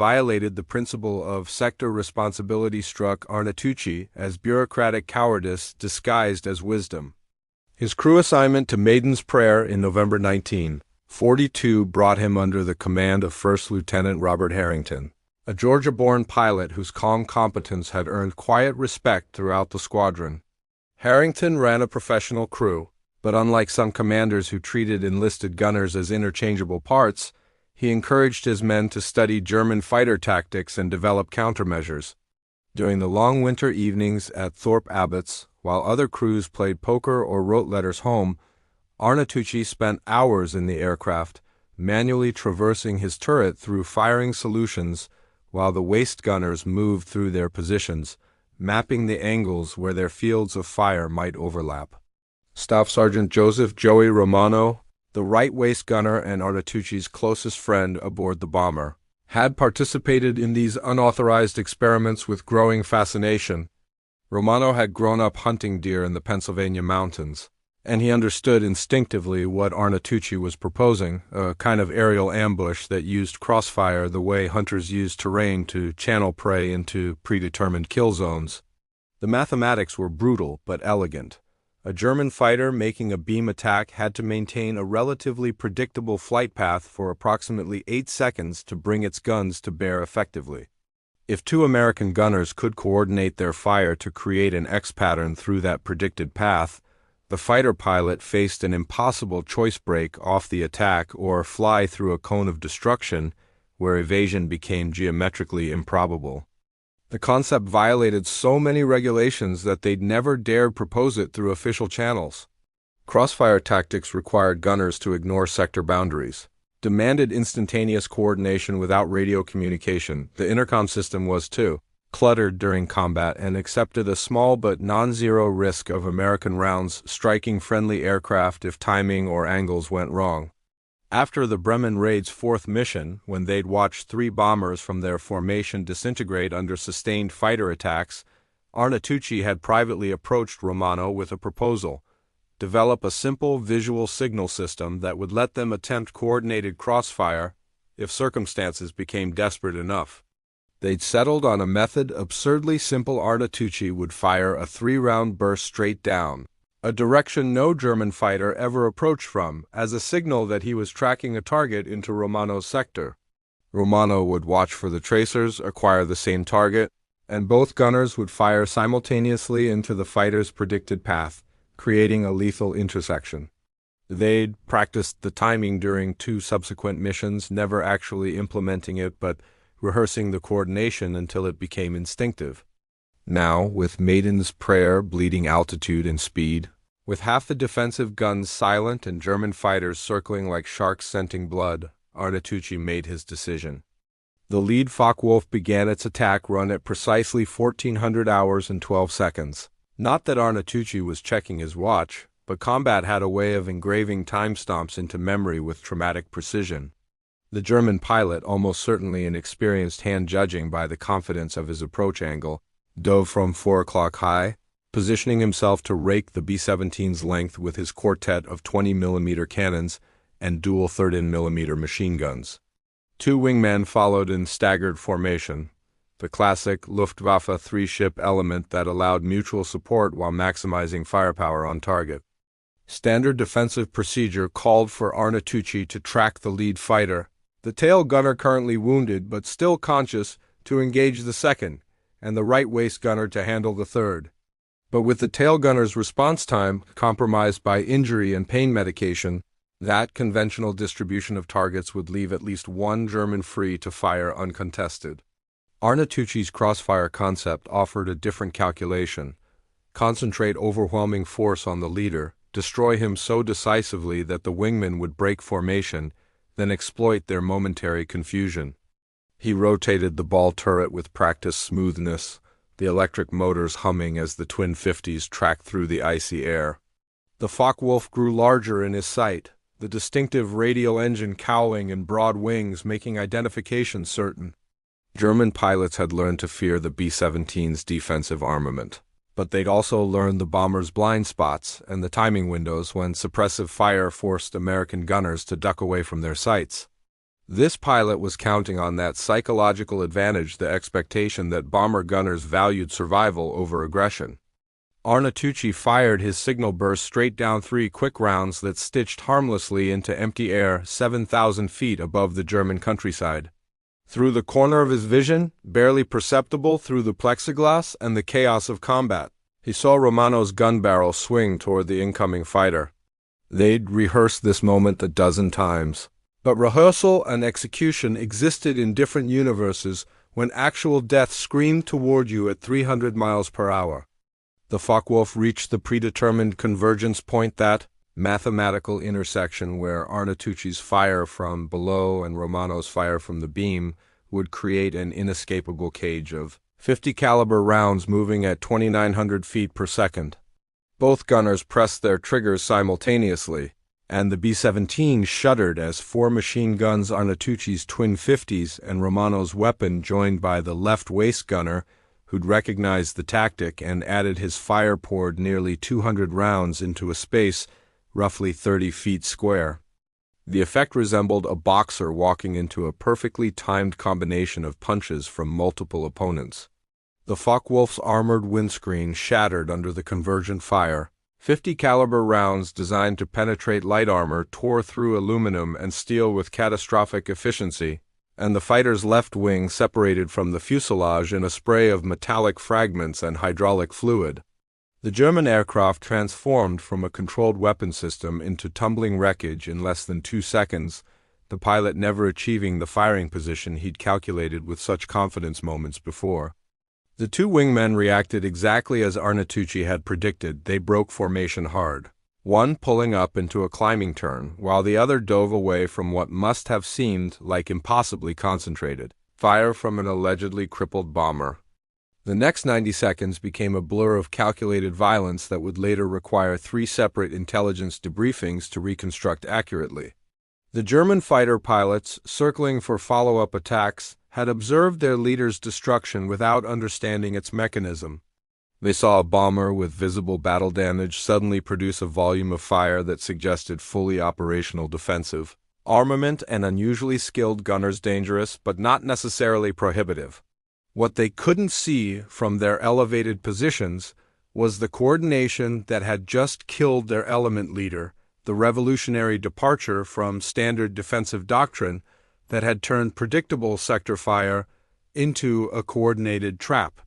violated the principle of sector responsibility, struck Arnautucci as bureaucratic cowardice disguised as wisdom. His crew assignment to Maiden's Prayer in November 1942 brought him under the command of First Lieutenant Robert Harrington, a Georgia-born pilot whose calm competence had earned quiet respect throughout the squadron. Harrington ran a professional crew, but unlike some commanders who treated enlisted gunners as interchangeable parts, he encouraged his men to study German fighter tactics and develop countermeasures. During the long winter evenings at Thorpe Abbotts, while other crews played poker or wrote letters home, Arnautucci spent hours in the aircraft, manually traversing his turret through firing solutions while the waist gunners moved through their positions, mapping the angles where their fields of fire might overlap. Staff Sergeant Joseph "Joey" Romano, the right waist gunner and Arnautucci's closest friend aboard the bomber, had participated in these unauthorized experiments with growing fascination. Romano had grown up hunting deer in the Pennsylvania mountains, and he understood instinctively what Arnautucci was proposing, a kind of aerial ambush that used crossfire the way hunters use terrain to channel prey into predetermined kill zones. The mathematics were brutal but elegant. A German fighter making a beam attack had to maintain a relatively predictable flight path for approximately 8 seconds to bring its guns to bear effectively. If two American gunners could coordinate their fire to create an X pattern through that predicted path, the fighter pilot faced an impossible choice: break off the attack or fly through a cone of destruction where evasion became geometrically improbable. The concept violated so many regulations that they'd never dared propose it through official channels. Crossfire tactics required gunners to ignore sector boundaries, demanded instantaneous coordination without radio communication. The intercom system was, too, cluttered during combat and accepted a small but non-zero risk of American rounds striking friendly aircraft if timing or angles went wrong. After the Bremen raid's fourth mission, when they'd watched 3 bombers from their formation disintegrate under sustained fighter attacks, Arnautucci had privately approached Romano with a proposal: develop a simple visual signal system that would let them attempt coordinated crossfire if circumstances became desperate enough. They'd settled on a method absurdly simple. Arnautucci would fire a 3-round burst straight down, a direction no German fighter ever approached from, as a signal that he was tracking a target into Romano's sector. Romano would watch for the tracers, acquire the same target, and both gunners would fire simultaneously into the fighter's predicted path, creating a lethal intersection. They'd practiced the timing during 2 subsequent missions, never actually implementing it but rehearsing the coordination until it became instinctive. Now, with Maiden's Prayer bleeding altitude and speed, with half the defensive guns silent and German fighters circling like sharks scenting blood, Arnautucci made his decision. The lead Focke-Wulf began its attack run at precisely 1400 hours and 12 seconds. Not that Arnautucci was checking his watch, but combat had a way of engraving timestamps into memory with traumatic precision. The German pilot, almost certainly inexperienced hand-judging by the confidence of his approach angle, dove from 4 o'clock high, positioning himself to rake the B-17's length with his quartet of 20mm cannons and dual 30mm machine guns. 2 wingmen followed in staggered formation, the classic Luftwaffe 3-ship element that allowed mutual support while maximizing firepower on target. Standard defensive procedure called for Arnautucci to track the lead fighter, the tail gunner currently wounded but still conscious to engage the second, and the right waist gunner to handle the third. But with the tail gunner's response time compromised by injury and pain medication, that conventional distribution of targets would leave at least 1 German free to fire uncontested. Arnautucci's crossfire concept offered a different calculation: concentrate overwhelming force on the leader, destroy him so decisively that the wingmen would break formation, then exploit their momentary confusion. He rotated the ball turret with practiced smoothness, the electric motors humming as the twin 50s tracked through the icy air. The Focke-Wulf grew larger in his sight, the distinctive radial engine cowling in broad wings making identification certain. German pilots had learned to fear the B-17's defensive armament, but they'd also learned the bomber's blind spots and the timing windows when suppressive fire forced American gunners to duck away from their sights. This pilot was counting on that psychological advantage, the expectation that bomber gunners valued survival over aggression. Arnautucci fired his signal burst straight down 3 quick rounds that stitched harmlessly into empty air 7,000 feet above the German countryside. Through the corner of his vision, barely perceptible through the plexiglass and the chaos of combat, he saw Romano's gun barrel swing toward the incoming fighter. They'd rehearsed this moment a dozen times. But rehearsal and execution existed in different universes when actual death screamed toward you at 300 miles per hour. The Focke-Wulf reached the predetermined convergence point, that mathematical intersection where Arnautucci's fire from below and Romano's fire from the beam would create an inescapable cage of 50 caliber rounds moving at 2,900 feet per second. Both gunners pressed their triggers simultaneously, and the B-17 shuddered as 4 machine guns, Arnautucci's twin 50s and Romano's weapon, joined by the left waist gunner, who'd recognized the tactic and added his fire, poured nearly 200 rounds into a space roughly 30 feet square. The effect resembled a boxer walking into a perfectly timed combination of punches from multiple opponents. The Focke-Wulf's armored windscreen shattered under the convergent fire. 50 caliber rounds designed to penetrate light armor tore through aluminum and steel with catastrophic efficiency, and the fighter's left wing separated from the fuselage in a spray of metallic fragments and hydraulic fluid. The German aircraft transformed from a controlled weapon system into tumbling wreckage in less than 2 seconds, the pilot never achieving the firing position he'd calculated with such confidence moments before. The 2 wingmen reacted exactly as Arnautucci had predicted. They broke formation hard, one pulling up into a climbing turn, while the other dove away from what must have seemed like impossibly concentrated fire from an allegedly crippled bomber. The next 90 seconds became a blur of calculated violence that would later require 3 separate intelligence debriefings to reconstruct accurately. The German fighter pilots, circling for follow-up attacks, had observed their leader's destruction without understanding its mechanism. They saw a bomber with visible battle damage suddenly produce a volume of fire that suggested fully operational defensive armament and unusually skilled gunners, dangerous but not necessarily prohibitive. What they couldn't see from their elevated positions was the coordination that had just killed their element leader, the revolutionary departure from standard defensive doctrine that had turned predictable sector fire into a coordinated trap.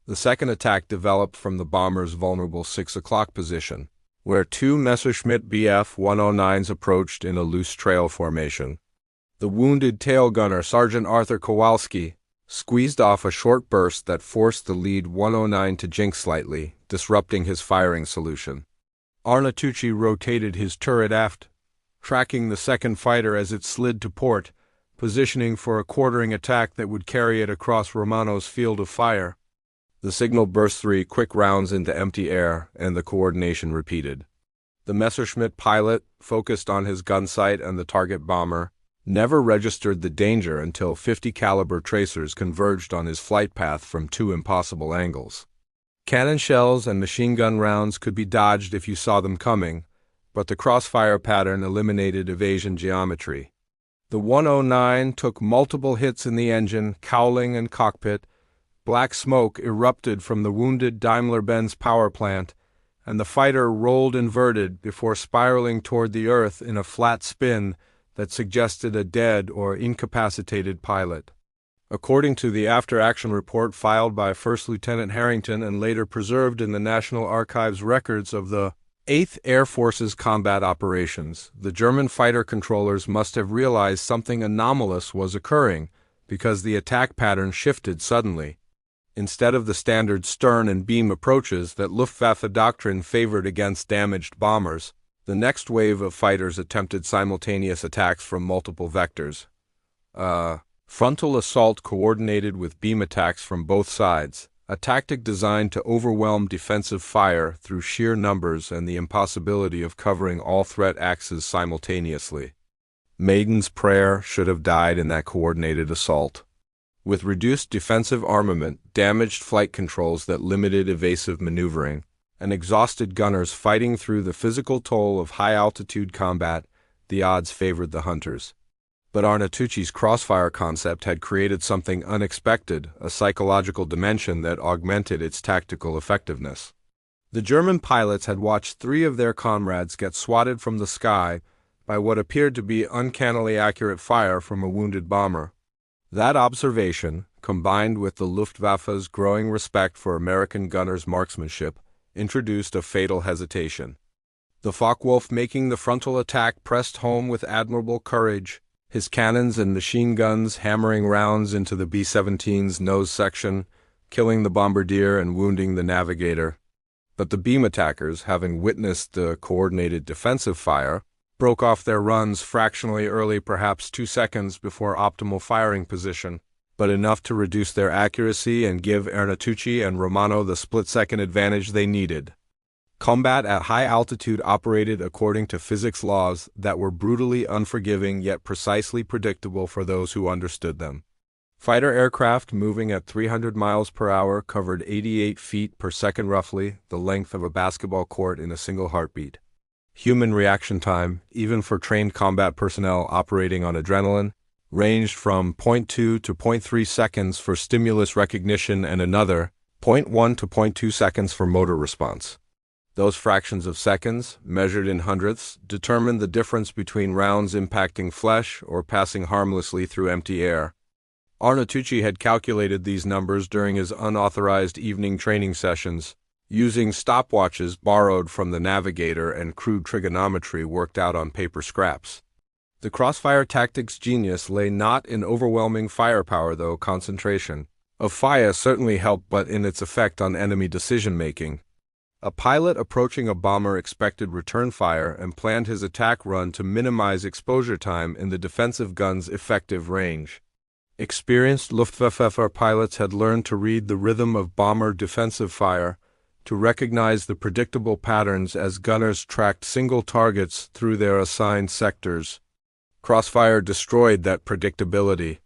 The second attack developed from the bomber's vulnerable 6 o'clock position, where 2 Messerschmitt Bf-109s approached in a loose trail formation. The wounded tail gunner, Sergeant Arthur Kowalski, squeezed off a short burst that forced the lead 109 to jink slightly, disrupting his firing solution. Arnautucci rotated his turret aft, tracking the second fighter as it slid to port, positioning for a quartering attack that would carry it across Romano's field of fire. The signal burst 3 quick rounds into empty air, and the coordination repeated. The Messerschmitt pilot, focused on his gun sight and the target bomber, never registered the danger until 50 caliber tracers converged on his flight path from 2 impossible angles. Cannon shells and machine gun rounds could be dodged if you saw them coming, but the crossfire pattern eliminated evasion geometry. The 109 took multiple hits in the engine, cowling, and cockpit. Black smoke erupted from the wounded Daimler-Benz power plant, and the fighter rolled inverted before spiraling toward the earth in a flat spin that suggested a dead or incapacitated pilot. According to the after-action report filed by First Lieutenant Harrington and later preserved in the National Archives records of the 8th Air Force's combat operations, the German fighter controllers must have realized something anomalous was occurring because the attack pattern shifted suddenly. Instead of the standard stern and beam approaches that Luftwaffe doctrine favored against damaged bombers, the next wave of fighters attempted simultaneous attacks from multiple vectors. Frontal assault coordinated with beam attacks from both sides, a tactic designed to overwhelm defensive fire through sheer numbers and the impossibility of covering all threat axes simultaneously. Maiden's prayer should have died in that coordinated assault. With reduced defensive armament, damaged flight controls that limited evasive maneuvering, and exhausted gunners fighting through the physical toll of high-altitude combat, the odds favored the hunters. But Arnautucci's Crossfire concept had created something unexpected, a psychological dimension that augmented its tactical effectiveness. The German pilots had watched 3 of their comrades get swatted from the sky by what appeared to be uncannily accurate fire from a wounded bomber. That observation, combined with the Luftwaffe's growing respect for American gunners' marksmanship, introduced a fatal hesitation. The Focke-Wulf making the frontal attack pressed home with admirable courage, his cannons and machine guns hammering rounds into the B-17's nose section, killing the bombardier and wounding the navigator. But the beam attackers, having witnessed the coordinated defensive fire, broke off their runs fractionally early, perhaps 2 seconds before optimal firing position, but enough to reduce their accuracy and give Arnautucci and Romano the split-second advantage they needed. Combat at high altitude operated according to physics laws that were brutally unforgiving yet precisely predictable for those who understood them. Fighter aircraft moving at 300 miles per hour covered 88 feet per second, roughly the length of a basketball court, in a single heartbeat. Human reaction time, even for trained combat personnel operating on adrenaline, ranged from 0.2 to 0.3 seconds for stimulus recognition and another 0.1 to 0.2 seconds for motor response. Those fractions of seconds, measured in hundredths, determined the difference between rounds impacting flesh or passing harmlessly through empty air. Arnautucci had calculated these numbers during his unauthorized evening training sessions, using stopwatches borrowed from the navigator and crude trigonometry worked out on paper scraps. The Crossfire tactics' genius lay not in overwhelming firepower, though concentration of fire certainly helped, but in its effect on enemy decision-making. A pilot approaching a bomber expected return fire and planned his attack run to minimize exposure time in the defensive gun's effective range. Experienced Luftwaffe pilots had learned to read the rhythm of bomber defensive fire, to recognize the predictable patterns as gunners tracked single targets through their assigned sectors. Crossfire destroyed that predictability.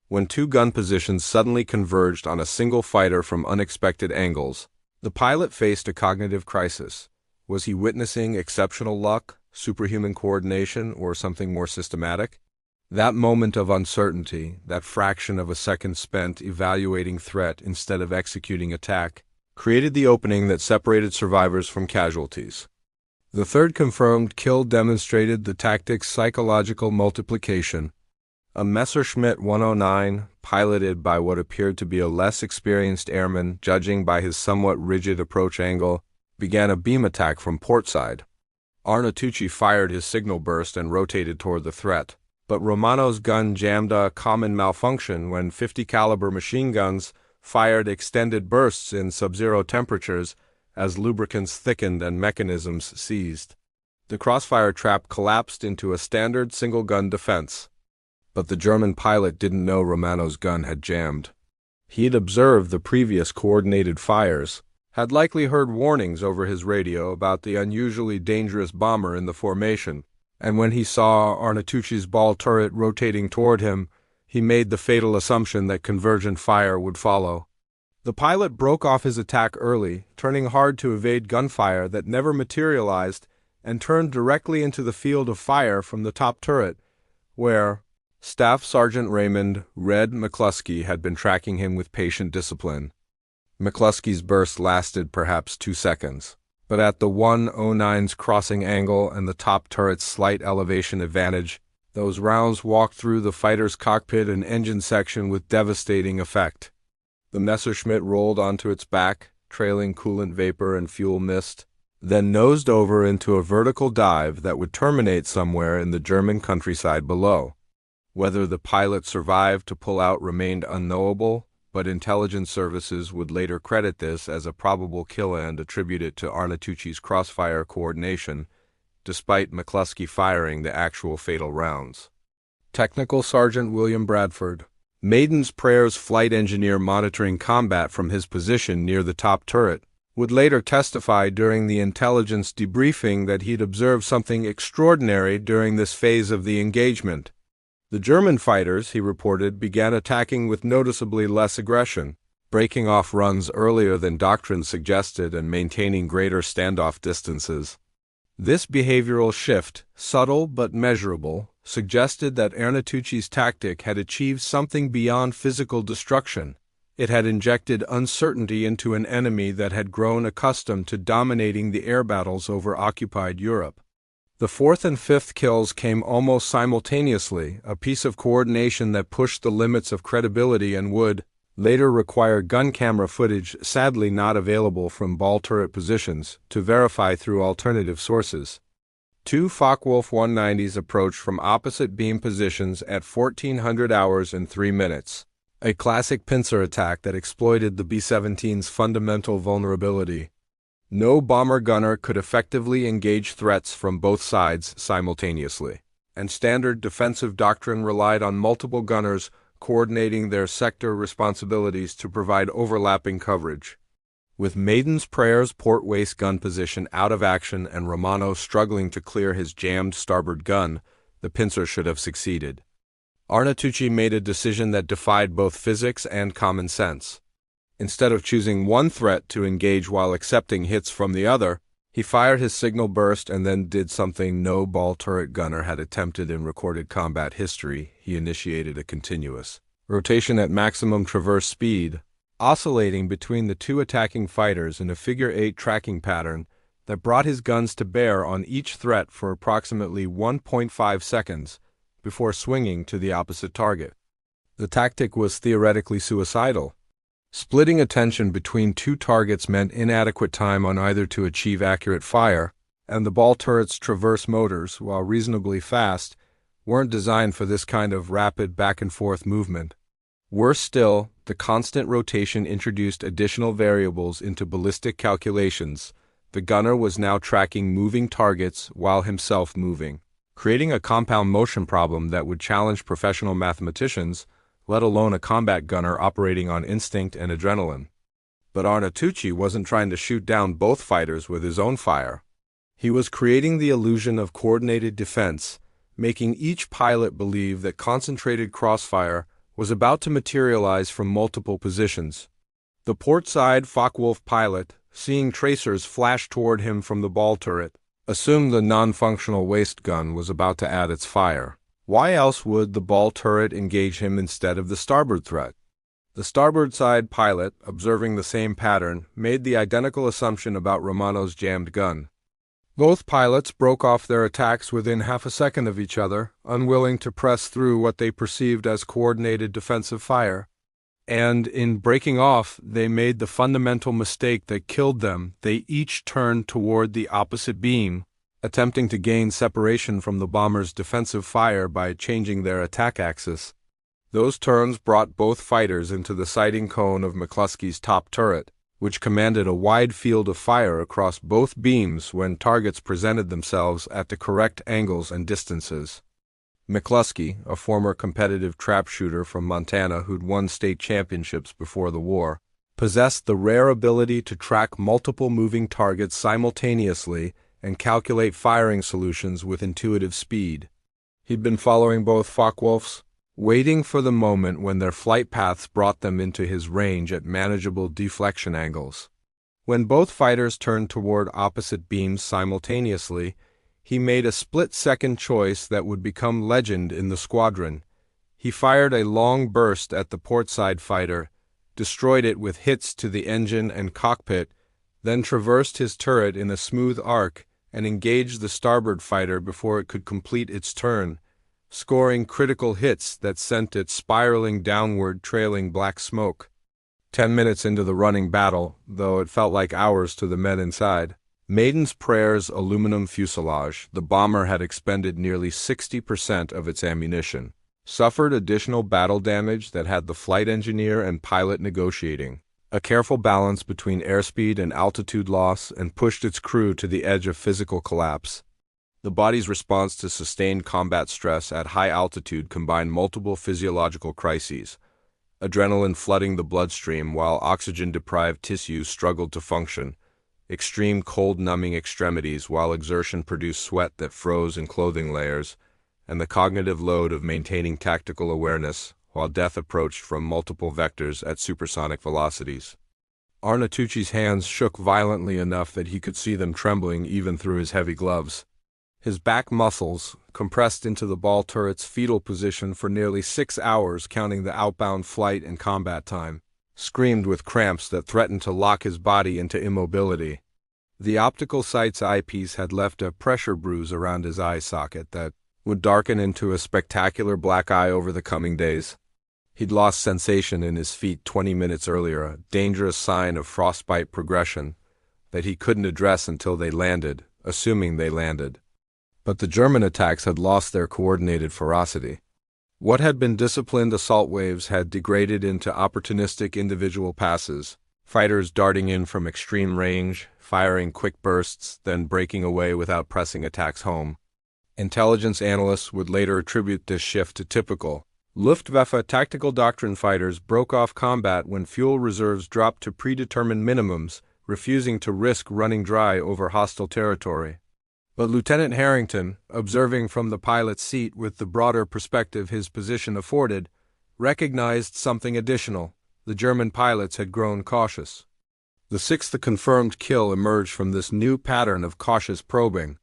When 2 gun positions suddenly converged on a single fighter from unexpected angles, the pilot faced a cognitive crisis. Was he witnessing exceptional luck, superhuman coordination, or something more systematic? That moment of uncertainty, that fraction of a second spent evaluating threat instead of executing attack, created the opening that separated survivors from casualties. The 3rd confirmed kill demonstrated the tactic's psychological multiplication. A Messerschmitt 109, piloted by what appeared to be a less experienced airman, judging by his somewhat rigid approach angle, began a beam attack from portside. Arnautucci fired his signal burst and rotated toward the threat, but Romano's gun jammed, a common malfunction when 50 caliber machine guns fired extended bursts in sub-zero temperatures as lubricants thickened and mechanisms seized. The Crossfire trap collapsed into a standard single-gun defense. But the German pilot didn't know Romano's gun had jammed. He had observed the previous coordinated fires, had likely heard warnings over his radio about the unusually dangerous bomber in the formation, and when he saw Arnautucci's ball turret rotating toward him, he made the fatal assumption that convergent fire would follow. The pilot broke off his attack early, turning hard to evade gunfire that never materialized, and turned directly into the field of fire from the top turret, where Staff Sergeant Raymond "Red" McCluskey had been tracking him with patient discipline. McCluskey's burst lasted perhaps 2 seconds, but at the 109's crossing angle and the top turret's slight elevation advantage, those rounds walked through the fighter's cockpit and engine section with devastating effect. The Messerschmitt rolled onto its back, trailing coolant vapor and fuel mist, then nosed over into a vertical dive that would terminate somewhere in the German countryside below. Whether the pilot survived to pull out remained unknowable, but intelligence services would later credit this as a probable kill and attribute it to Arnautucci's Crossfire coordination, despite McCluskey firing the actual fatal rounds. Technical Sergeant William Bradford, Maiden's Prayer's flight engineer monitoring combat from his position near the top turret, would later testify during the intelligence debriefing that he'd observed something extraordinary during this phase of the engagement. The German fighters, he reported, began attacking with noticeably less aggression, breaking off runs earlier than doctrine suggested and maintaining greater standoff distances. This behavioral shift, subtle but measurable, suggested that Arnautucci's tactic had achieved something beyond physical destruction. It had injected uncertainty into an enemy that had grown accustomed to dominating the air battles over occupied Europe. The fourth and fifth kills came almost simultaneously, a piece of coordination that pushed the limits of credibility and would later require gun camera footage, sadly not available from ball turret positions, to verify through alternative sources. Two Focke-Wulf 190s approached from opposite beam positions at 1400 hours and 3 minutes. A classic pincer attack that exploited the B-17's fundamental vulnerability. No bomber gunner could effectively engage threats from both sides simultaneously, and standard defensive doctrine relied on multiple gunners coordinating their sector responsibilities to provide overlapping coverage. With Maiden's Prayer's port waist gun position out of action and Romano struggling to clear his jammed starboard gun, the pincer should have succeeded. Arnautucci made a decision that defied both physics and common sense. Instead of choosing one threat to engage while accepting hits from the other, he fired his signal burst and then did something no ball turret gunner had attempted in recorded combat history. He initiated a continuous rotation at maximum traverse speed, oscillating between the two attacking fighters in a figure-8 tracking pattern that brought his guns to bear on each threat for approximately 1.5 seconds before swinging to the opposite target. The tactic was theoretically suicidal. Splitting attention between two targets meant inadequate time on either to achieve accurate fire, and the ball turret's traverse motors, while reasonably fast, weren't designed for this kind of rapid back-and-forth movement. Worse still, the constant rotation introduced additional variables into ballistic calculations. The gunner was now tracking moving targets while himself moving, creating a compound motion problem that would challenge professional mathematicians, let alone a combat gunner operating on instinct and adrenaline. But Arnautucci wasn't trying to shoot down both fighters with his own fire. He was creating the illusion of coordinated defense, making each pilot believe that concentrated crossfire was about to materialize from multiple positions. The port-side Focke-Wulf pilot, seeing tracers flash toward him from the ball turret, assumed the non-functional waist gun was about to add its fire. Why else would the ball turret engage him instead of the starboard threat? The starboard side pilot, observing the same pattern, made the identical assumption about Romano's jammed gun. Both pilots broke off their attacks within half a second of each other, unwilling to press through what they perceived as coordinated defensive fire. And in breaking off, they made the fundamental mistake that killed them. They each turned toward the opposite beam, attempting to gain separation from the bomber's defensive fire by changing their attack axis. Those turns brought both fighters into the sighting cone of McCluskey's top turret, which commanded a wide field of fire across both beams when targets presented themselves at the correct angles and distances. McCluskey, a former competitive trap shooter from Montana who'd won state championships before the war, possessed the rare ability to track multiple moving targets simultaneously and calculate firing solutions with intuitive speed. He'd been following both Focke-Wulfs, waiting for the moment when their flight paths brought them into his range at manageable deflection angles. When both fighters turned toward opposite beams simultaneously, he made a split-second choice that would become legend in the squadron. He fired a long burst at the portside fighter, destroyed it with hits to the engine and cockpit, then traversed his turret in a smooth arc and engaged the starboard fighter before it could complete its turn, scoring critical hits that sent it spiraling downward, trailing black smoke. 10 minutes into the running battle, though it felt like hours to the men inside, Maiden's Prayer's aluminum fuselage, the bomber had expended nearly 60% of its ammunition, suffered additional battle damage that had the flight engineer and pilot negotiating a careful balance between airspeed and altitude loss, and pushed its crew to the edge of physical collapse. The body's response to sustained combat stress at high altitude combined multiple physiological crises, adrenaline flooding the bloodstream while oxygen-deprived tissues struggled to function, extreme cold-numbing extremities while exertion produced sweat that froze in clothing layers, and the cognitive load of maintaining tactical awareness while death approached from multiple vectors at supersonic velocities. Arnautucci's hands shook violently enough that he could see them trembling even through his heavy gloves. His back muscles, compressed into the ball turret's fetal position for nearly 6 hours counting the outbound flight and combat time, screamed with cramps that threatened to lock his body into immobility. The optical sight's eyepiece had left a pressure bruise around his eye socket that would darken into a spectacular black eye over the coming days. He'd lost sensation in his feet 20 minutes earlier, a dangerous sign of frostbite progression that he couldn't address until they landed, assuming they landed. But the German attacks had lost their coordinated ferocity. What had been disciplined assault waves had degraded into opportunistic individual passes, fighters darting in from extreme range, firing quick bursts, then breaking away without pressing attacks home. Intelligence analysts would later attribute this shift to typical Luftwaffe tactical doctrine. Fighters broke off combat when fuel reserves dropped to predetermined minimums, refusing to risk running dry over hostile territory. But Lieutenant Harrington, observing from the pilot's seat with the broader perspective his position afforded, recognized something additional. The German pilots had grown cautious. The sixth confirmed kill emerged from this new pattern of cautious probing.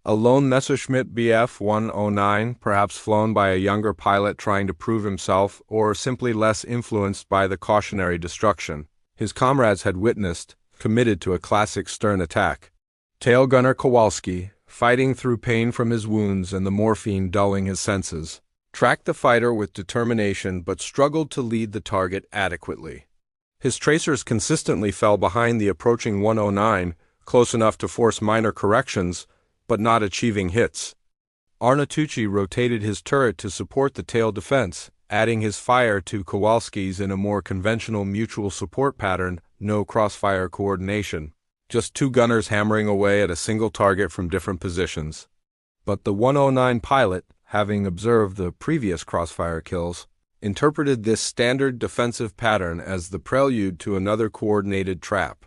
A lone Messerschmitt Bf 109, perhaps flown by a younger pilot trying to prove himself or simply less influenced by the cautionary destruction his comrades had witnessed, committed to a classic stern attack. Tail gunner Kowalski, fighting through pain from his wounds and the morphine dulling his senses, tracked the fighter with determination but struggled to lead the target adequately. His tracers consistently fell behind the approaching 109, close enough to force minor corrections, but not achieving hits. Arnautucci rotated his turret to support the tail defense, adding his fire to Kowalski's in a more conventional mutual support pattern, no crossfire coordination. Just two gunners hammering away at a single target from different positions. But the 109 pilot, having observed the previous crossfire kills, interpreted this standard defensive pattern as the prelude to another coordinated trap.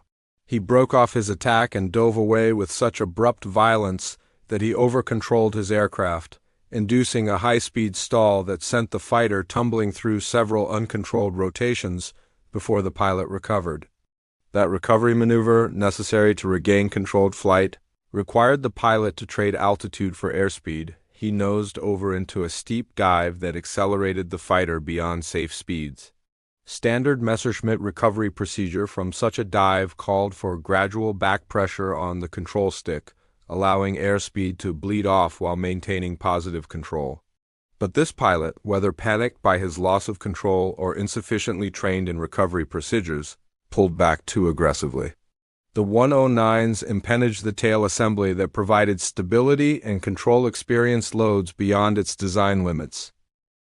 He broke off his attack and dove away with such abrupt violence that he over-controlled his aircraft, inducing a high-speed stall that sent the fighter tumbling through several uncontrolled rotations before the pilot recovered. That recovery maneuver, necessary to regain controlled flight, required the pilot to trade altitude for airspeed. He nosed over into a steep dive that accelerated the fighter beyond safe speeds. Standard Messerschmitt recovery procedure from such a dive called for gradual back pressure on the control stick, allowing airspeed to bleed off while maintaining positive control. But this pilot, whether panicked by his loss of control or insufficiently trained in recovery procedures, pulled back too aggressively. The 109s impinged the tail assembly that provided stability and control experienced loads beyond its design limits.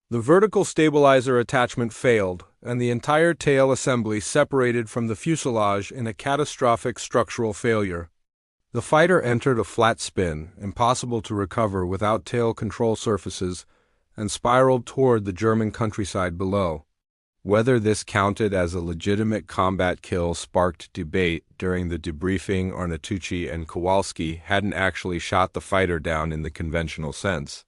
The vertical stabilizer attachment failed, and the entire tail assembly separated from the fuselage in a catastrophic structural failure. The fighter entered a flat spin, impossible to recover without tail control surfaces, and spiraled toward the German countryside below. Whether this counted as a legitimate combat kill sparked debate. During the debriefing, Arnautucci and Kowalski hadn't actually shot the fighter down in the conventional sense.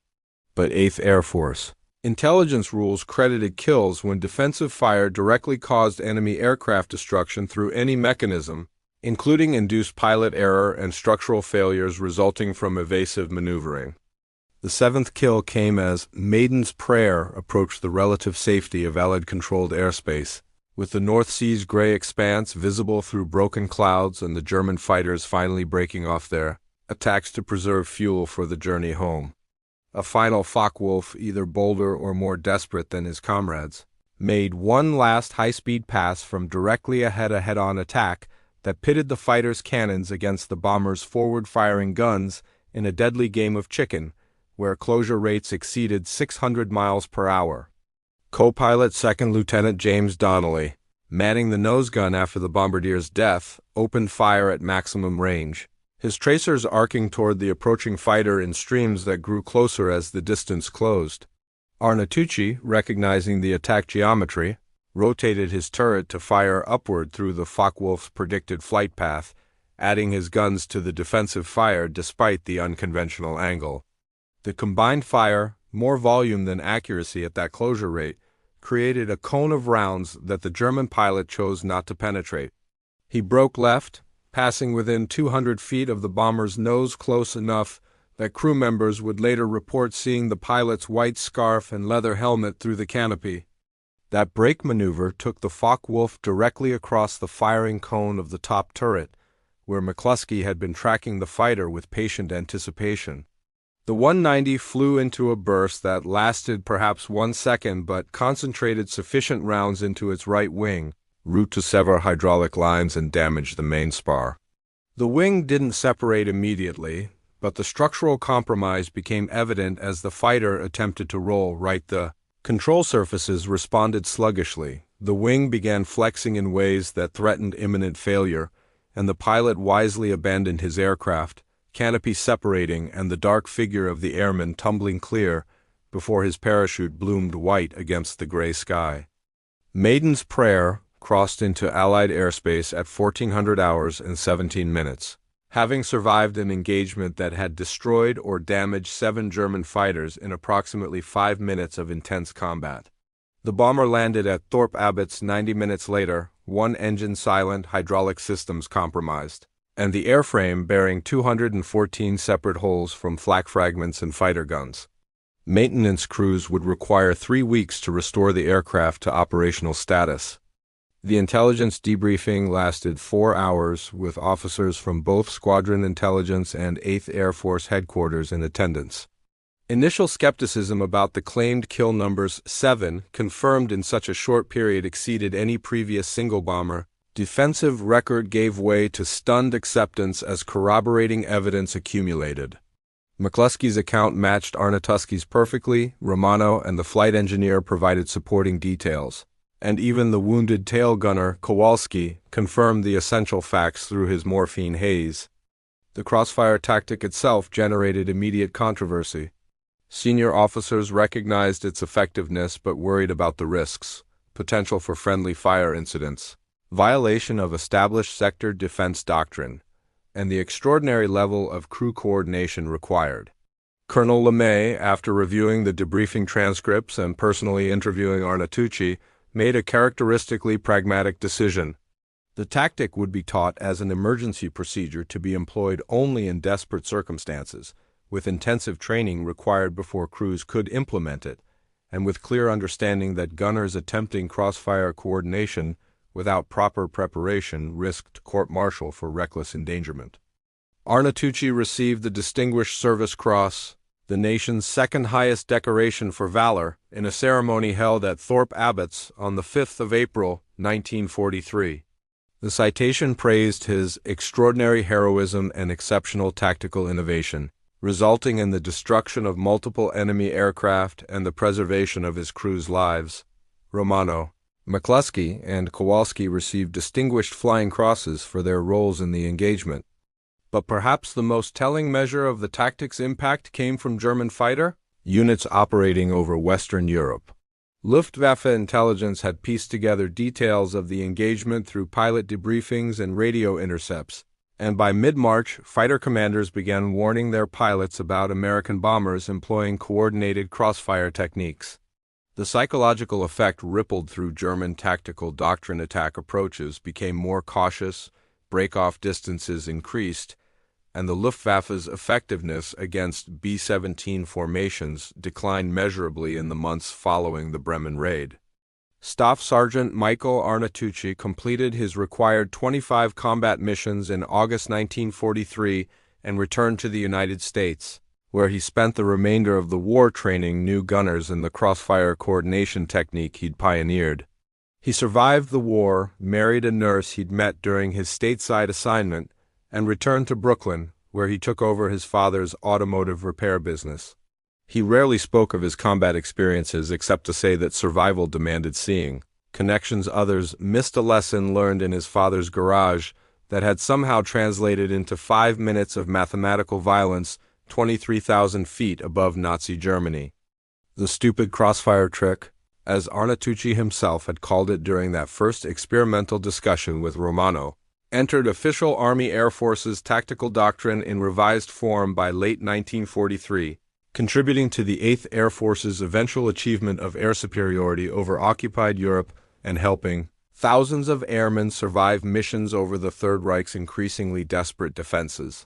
But 8th Air Force intelligence rules credited kills when defensive fire directly caused enemy aircraft destruction through any mechanism, including induced pilot error and structural failures resulting from evasive maneuvering. The 7th kill came as Maiden's Prayer approached the relative safety of Allied-controlled airspace, with the North Sea's gray expanse visible through broken clouds and the German fighters finally breaking off their attacks to preserve fuel for the journey home. A final Focke-Wulf, either bolder or more desperate than his comrades, made one last high-speed pass from directly ahead a head-on attack that pitted the fighter's cannons against the bomber's forward-firing guns in a deadly game of chicken, where closure rates exceeded 600 miles per hour. Co-pilot 2nd Lieutenant James Donnelly, manning the nose gun after the bombardier's death, opened fire at maximum range, his tracers arcing toward the approaching fighter in streams that grew closer as the distance closed. Arnautucci, recognizing the attack geometry, rotated his turret to fire upward through the Focke-Wulf's predicted flight path, adding his guns to the defensive fire despite the unconventional angle. The combined fire, more volume than accuracy at that closure rate, created a cone of rounds that the German pilot chose not to penetrate. He broke left, passing within 200 feet of the bomber's nose, close enough that crew members would later report seeing the pilot's white scarf and leather helmet through the canopy. That brake maneuver took the Focke-Wulf directly across the firing cone of the top turret, where McCluskey had been tracking the fighter with patient anticipation. The 190 flew into a burst that lasted perhaps 1 second but concentrated sufficient rounds into its right wing route to sever hydraulic lines and damage the main spar. The wing didn't separate immediately, but the structural compromise became evident as the fighter attempted to roll right. The control surfaces responded sluggishly. The wing began flexing in ways that threatened imminent failure, and the pilot wisely abandoned his aircraft, canopy separating and the dark figure of the airman tumbling clear before his parachute bloomed white against the gray sky. Maiden's Prayer crossed into Allied airspace at 1400 hours and 17 minutes. Having survived an engagement that had destroyed or damaged 7 German fighters in approximately 5 minutes of intense combat. The bomber landed at Thorpe Abbotts 90 minutes later, one engine silent, hydraulic systems compromised, and the airframe bearing 214 separate holes from flak fragments and fighter guns. Maintenance crews would require 3 weeks to restore the aircraft to operational status. The intelligence debriefing lasted 4 hours, with officers from both Squadron Intelligence and 8th Air Force Headquarters in attendance. Initial skepticism about the claimed kill numbers 7, confirmed in such a short period, exceeded any previous single bomber. Defensive record gave way to stunned acceptance as corroborating evidence accumulated. McCluskey's account matched Arnautoski's perfectly, Romano and the flight engineer provided supporting details, and even the wounded tail gunner, Kowalski, confirmed the essential facts through his morphine haze. The Crossfire tactic itself generated immediate controversy. Senior officers recognized its effectiveness but worried about the risks, potential for friendly fire incidents, violation of established sector defense doctrine, and the extraordinary level of crew coordination required. Colonel LeMay, after reviewing the debriefing transcripts and personally interviewing Arnautucci, made a characteristically pragmatic decision. The tactic would be taught as an emergency procedure to be employed only in desperate circumstances, with intensive training required before crews could implement it, and with clear understanding that gunners attempting crossfire coordination without proper preparation risked court-martial for reckless endangerment. Arnautucci received the Distinguished Service Cross, the nation's second highest decoration for valor, in a ceremony held at Thorpe Abbotts on the 5th of April, 1943. The citation praised his extraordinary heroism and exceptional tactical innovation, resulting in the destruction of multiple enemy aircraft and the preservation of his crew's lives. Romano, McCluskey, and Kowalski received Distinguished Flying Crosses for their roles in the engagement. But perhaps the most telling measure of the tactic's impact came from German fighter units operating over Western Europe. Luftwaffe intelligence had pieced together details of the engagement through pilot debriefings and radio intercepts, and by mid-March, fighter commanders began warning their pilots about American bombers employing coordinated crossfire techniques. The psychological effect rippled through German tactical doctrine. Attack approaches became more cautious, break-off distances increased, and the Luftwaffe's effectiveness against B-17 formations declined measurably in the months following the Bremen raid. Staff Sergeant Michael Arnautucci completed his required 25 combat missions in August 1943 and returned to the United States, where he spent the remainder of the war training new gunners in the crossfire coordination technique he'd pioneered. He survived the war, married a nurse he'd met during his stateside assignment, and returned to Brooklyn, where he took over his father's automotive repair business. He rarely spoke of his combat experiences except to say that survival demanded seeing connections. Others missed a lesson learned in his father's garage that had somehow translated into 5 minutes of mathematical violence 23,000 feet above Nazi Germany. The stupid crossfire trick, as Arnautucci himself had called it during that first experimental discussion with Romano, entered official Army Air Force's tactical doctrine in revised form by late 1943, contributing to the 8th Air Force's eventual achievement of air superiority over occupied Europe and helping Thousands of airmen survive missions over the Third Reich's increasingly desperate defenses.